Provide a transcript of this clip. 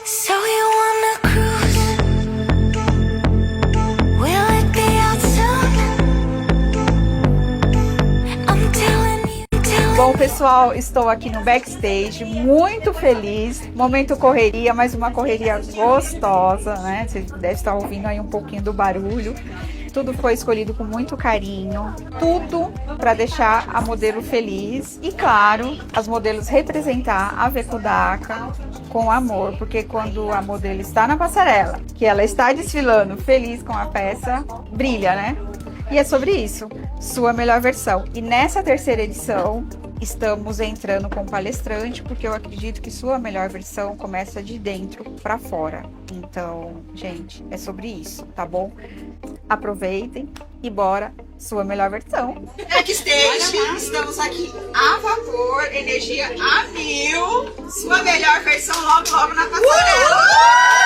So you wanna cruise? Will it be out soon? I'm telling you. Bom, pessoal, estou aqui no backstage, muito feliz. Momento correria, mas uma correria gostosa, né? Você deve estar ouvindo aí um pouquinho do barulho. Tudo foi escolhido com muito carinho, tudo para deixar a modelo feliz e, claro, as modelos representar a Vekudaca com amor, porque quando a modelo está na passarela, que ela está desfilando feliz com a peça, brilha, né? E é sobre isso, sua melhor versão. E nessa terceira edição, estamos entrando com palestrante, porque eu acredito que sua melhor versão começa de dentro para fora. Então, gente, é sobre isso, tá bom? Aproveitem e bora, sua melhor versão. Backstage, estamos aqui a vapor, energia a 1000, sua melhor versão logo na passarela.